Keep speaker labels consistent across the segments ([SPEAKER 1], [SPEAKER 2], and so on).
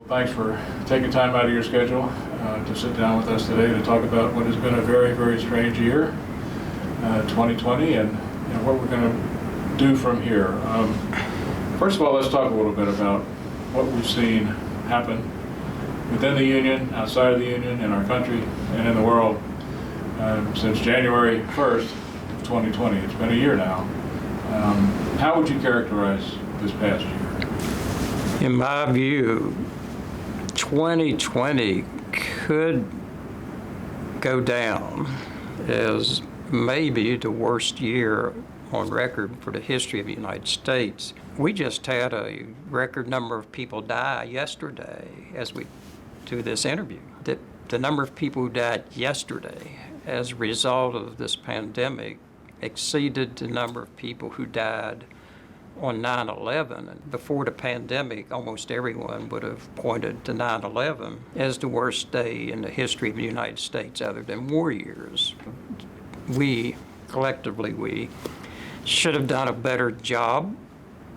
[SPEAKER 1] Thanks for taking time out of your schedule to sit down with us today to talk about what has been a very, very strange year, 2020, and what we're going to do from here. First of all, let's talk a little bit about what we've seen happen within the union, outside of the union, in our country, and in the world since January 1st of 2020. It's been a year now. How would you characterize this past year?
[SPEAKER 2] In my view, 2020 could go down as maybe the worst year on record for the history of the United States. We just had a record number of people die yesterday as we do this interview. The number of people who died yesterday as a result of this pandemic exceeded the number of people who died on 9/11. Before the pandemic, almost everyone would have pointed to 9/11 as the worst day in the history of the United States other than war years. We, collectively, we should have done a better job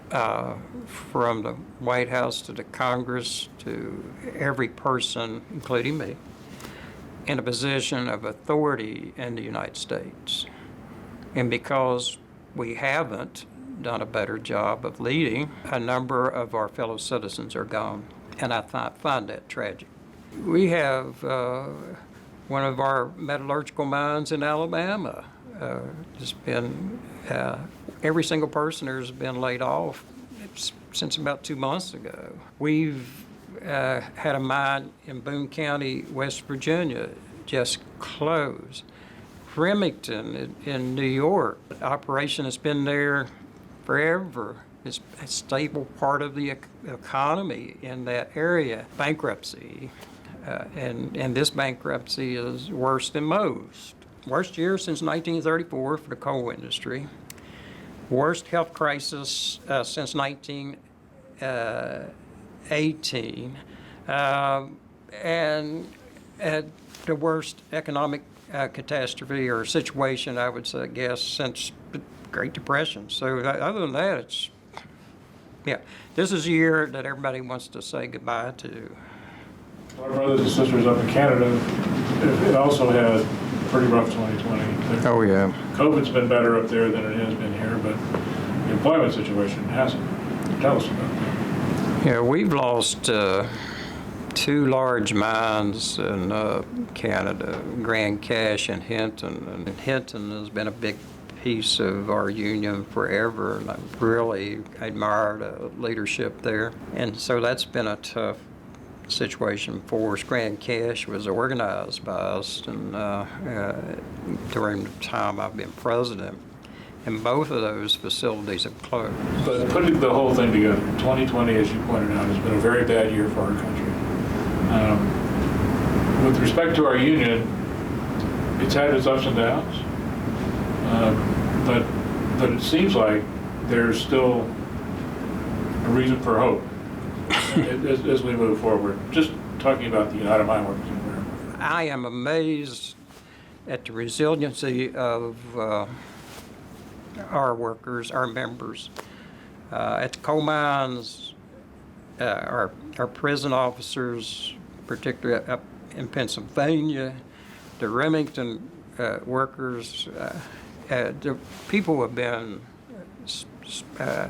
[SPEAKER 2] from the White House to the Congress to every person, including me, in a position of authority in the United States. And because we haven't done a better job of leading, a number of our fellow citizens are gone, and I find that tragic. We have one of our metallurgical mines in Alabama has been, every single person there has been laid off since about 2 months ago. We've had a mine in Boone County, West Virginia, just closed. Remington in New York, the operation has been there forever. It's a stable part of the economy in that area. Bankruptcy, and this bankruptcy is worse than most. Worst year since 1934 for the coal industry. Worst health crisis since 1918, and the worst economic catastrophe or situation, I would say, guess, since the Great Depression. So other than that, this is a year that everybody wants to say goodbye to.
[SPEAKER 1] Our brothers and sisters up in Canada, it also had a pretty rough 2020.
[SPEAKER 2] Oh, yeah.
[SPEAKER 1] COVID's been better up there than it has been here, but the employment situation hasn't. Tell us about that.
[SPEAKER 2] Yeah, we've lost two large mines in Canada, Grand Cache and Hinton. And Hinton has been a big piece of our union forever, and I've really admired leadership there. And so that's been a tough situation for us. Grand Cache was organized by us and during the time I've been president, and both of those facilities have closed.
[SPEAKER 1] But putting the whole thing together, 2020, as you pointed out, has been a very bad year for our country. With respect to our union, it's had its ups and downs, but it seems like there's still a reason for hope as we move forward. Just talking about the United Mine Workers Environment.
[SPEAKER 2] I am amazed at the resiliency of our workers, our members. At the coal mines, our prison officers, particularly up in Pennsylvania, the Remington workers, the people have been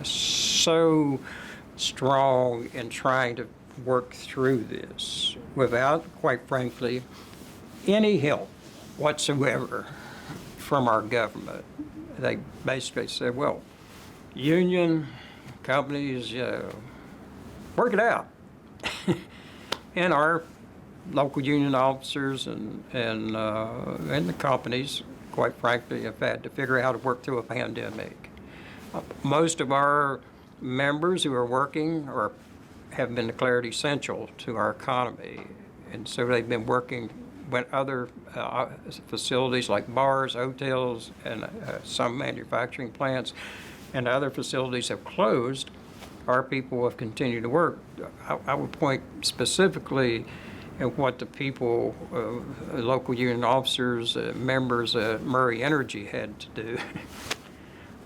[SPEAKER 2] so strong in trying to work through this without, quite frankly, any help whatsoever from our government. They basically said, well, union companies, work it out. And our local union officers and the companies, quite frankly, have had to figure out how to work through a pandemic. Most of our members who are working have been declared essential to our economy, and so they've been working when other facilities like bars, hotels, and some manufacturing plants and other facilities have closed. Our people have continued to work. I would point specifically at what the people, local union officers, members at Murray Energy had to do.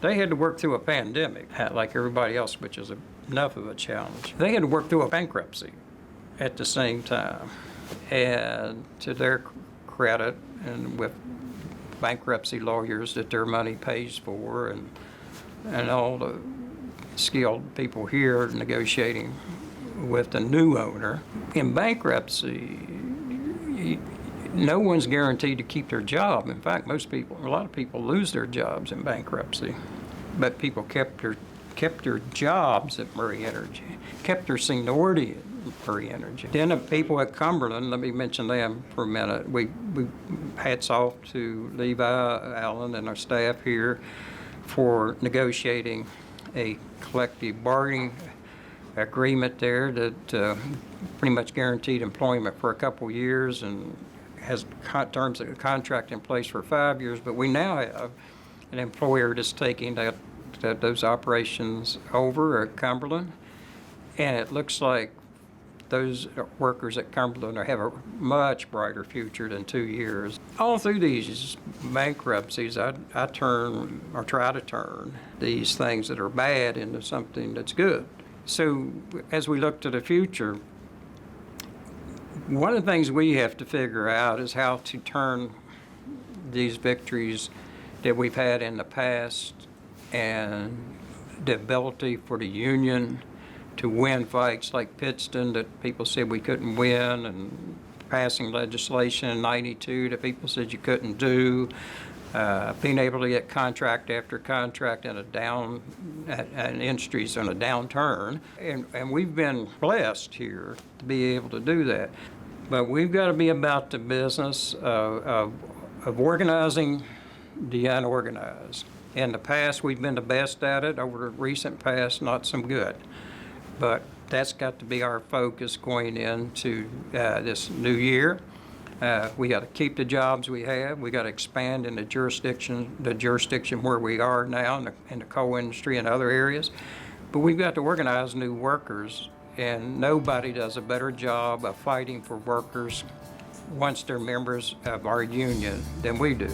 [SPEAKER 2] They had to work through a pandemic, like everybody else, which is enough of a challenge. They had to work through a bankruptcy. at the same time. And to their credit, and with bankruptcy lawyers that their money pays for, and all the skilled people here negotiating with the new owner, in bankruptcy, no one's guaranteed to keep their job. In fact, a lot of people lose their jobs in bankruptcy. But people kept their jobs at Murray Energy, kept their seniority at Murray Energy. Then the people at Cumberland, let me mention them for a minute. We hats off to Levi Allen and our staff here for negotiating a collective bargaining agreement there that pretty much guaranteed employment for a couple years and has terms of contract in place for 5 years. But we now have an employer that's taking those operations over at Cumberland, and it looks like those workers at Cumberland have a much brighter future than 2 years. All through these bankruptcies, I try to turn these things that are bad into something that's good. So as we look to the future, one of the things we have to figure out is how to turn these victories that we've had in the past and the ability for the union to win fights like Pittston that people said we couldn't win, and passing legislation in '92 that people said you couldn't do, being able to get contract after contract in and industries in a downturn. And we've been blessed here to be able to do that. But we've got to be about the business of organizing the unorganized. In the past, we've been the best at it. Over the recent past, not so good. But that's got to be our focus going into this new year. We got to keep the jobs we have. We got to expand in the jurisdiction where we are now in the coal industry and other areas. But we've got to organize new workers, and nobody does a better job of fighting for workers once they're members of our union than we do.